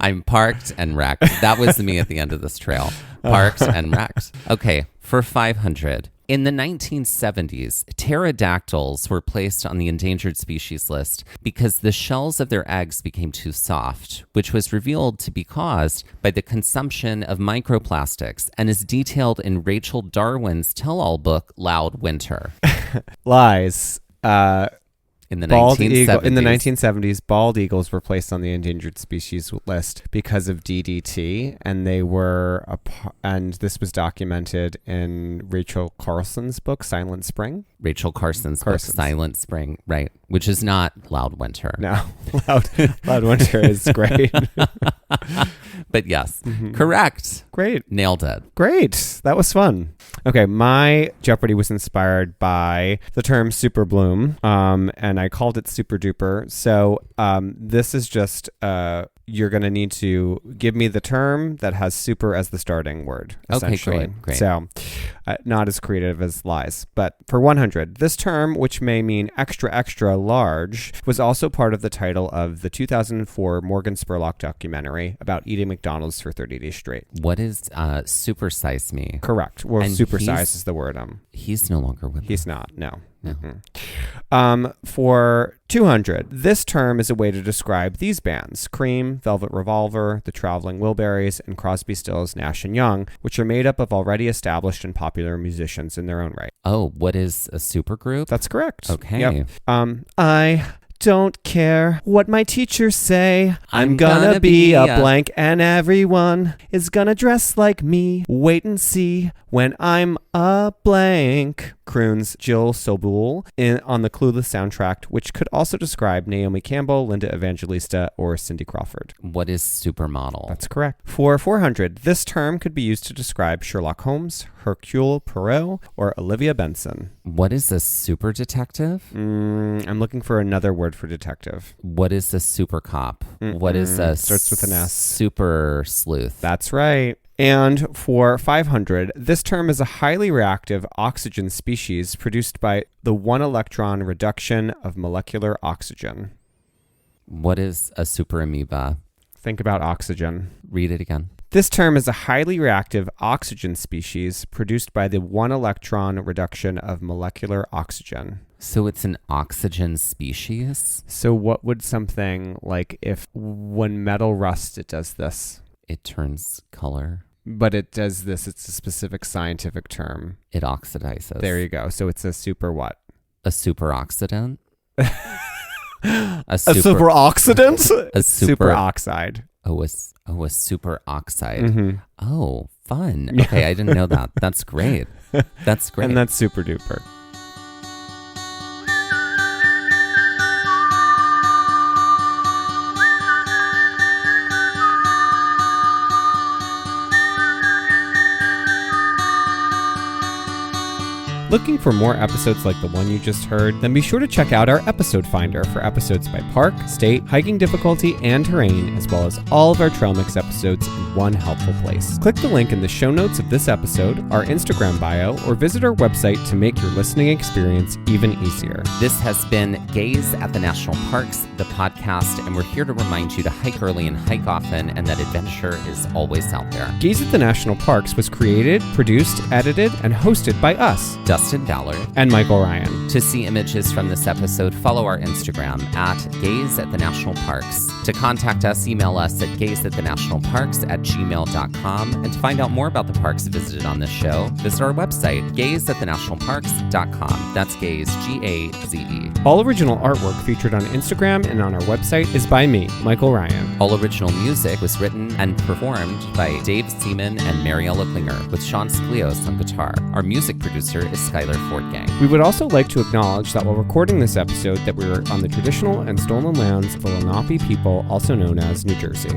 Speaker 1: I'm parked and wrecked. That was me at the end of this trail. Parked and wrecked. Okay, for 500. In the 1970s, pterodactyls were placed on the endangered species list because the shells of their eggs became too soft, which was revealed to be caused by the consumption of microplastics and is detailed in Rachel Darwin's tell-all book, Loud Winter.
Speaker 2: Lies.
Speaker 1: In the 1970s.
Speaker 2: In the 1970s, bald eagles were placed on the endangered species list because of DDT, and and this was documented in Rachel Carlson's book, Silent Spring.
Speaker 1: Rachel Carson's book, Silent Spring, right, which is not Loud Winter.
Speaker 2: No, Loud Winter is great.
Speaker 1: But yes, correct.
Speaker 2: Great.
Speaker 1: Nailed it.
Speaker 2: Great. That was fun. Okay, my Jeopardy was inspired by the term super bloom, and I called it super duper. So this is just, you're going to need to give me the term that has super as the starting word, essentially.
Speaker 1: Okay, great.
Speaker 2: So not as creative as Lies. But for 100, this term, which may mean extra, extra large, was also part of the title of the 2004 Morgan Spurlock documentary about eating McDonald's for 30 days straight.
Speaker 1: What is super size me?
Speaker 2: Correct. Well,
Speaker 1: And
Speaker 2: super size is the word.
Speaker 1: He's no longer with
Speaker 2: He's
Speaker 1: us.
Speaker 2: not, no.
Speaker 1: No.
Speaker 2: For 200, this term is a way to describe these bands: Cream, Velvet Revolver, The Traveling Wilburys, and Crosby, Stills, Nash & Young, which are made up of already established and popular musicians in their own right.
Speaker 1: Oh, what is a supergroup?
Speaker 2: That's correct.
Speaker 1: Okay.
Speaker 2: Yep. I don't care what my teachers say. I'm gonna be a blank, and everyone is gonna dress like me. Wait and see when I'm a blank, croons Jill Sobul on the Clueless soundtrack, which could also describe Naomi Campbell, Linda Evangelista, or Cindy Crawford.
Speaker 1: What is supermodel?
Speaker 2: That's correct. For 400, this term could be used to describe Sherlock Holmes, Hercule Poirot, or Olivia Benson.
Speaker 1: What is a super detective?
Speaker 2: I'm looking for another word for detective.
Speaker 1: What is a super cop? What is a
Speaker 2: starts with an S.
Speaker 1: super sleuth?
Speaker 2: That's right. And for 500, this term is a highly reactive oxygen species produced by the one-electron reduction of molecular oxygen.
Speaker 1: What is a super amoeba?
Speaker 2: Think about oxygen.
Speaker 1: Read it again.
Speaker 2: This term is a highly reactive oxygen species produced by the one-electron reduction of molecular oxygen.
Speaker 1: So it's an oxygen species?
Speaker 2: So what would something like if when metal rusts, it does this?
Speaker 1: It turns color.
Speaker 2: But it does this. It's a specific scientific term.
Speaker 1: It oxidizes.
Speaker 2: There you go. So it's a super what?
Speaker 1: A superoxidant?
Speaker 2: A superoxidant?
Speaker 1: A super
Speaker 2: superoxide.
Speaker 1: Oh, a superoxide. Oh, fun. Okay, I didn't know that. That's great. That's great.
Speaker 2: And that's super duper. Looking for more episodes like the one you just heard? Then be sure to check out our episode finder for episodes by park, state, hiking difficulty, and terrain, as well as all of our Trail Mix episodes in one helpful place. Click the link in the show notes of this episode, our Instagram bio, or visit our website to make your listening experience even easier.
Speaker 1: This has been Gaze at the National Parks, the podcast, and we're here to remind you to hike early and hike often, and that adventure is always out there.
Speaker 2: Gaze at the National Parks was created, produced, edited, and hosted by us,
Speaker 1: Dustin Ballard
Speaker 2: and Michael Ryan.
Speaker 1: To see images from this episode, follow our Instagram at Gaze at the National Parks. To contact us, email us at gazeatthenationalparks@gmail.com. And to find out more about the parks visited on this show, visit our website, gazeatthenationalparks.com. That's Gaze, G-A-Z-E.
Speaker 2: All original artwork featured on Instagram and on our website is by me, Michael Ryan.
Speaker 1: All original music was written and performed by Dave Seaman and Mariella Klinger, with Sean Sklios on guitar. Our music producer is Skylar Fortgang.
Speaker 2: We would also like to acknowledge that while recording this episode, that we were on the traditional and stolen lands of the Lenape people, also known as New Jersey.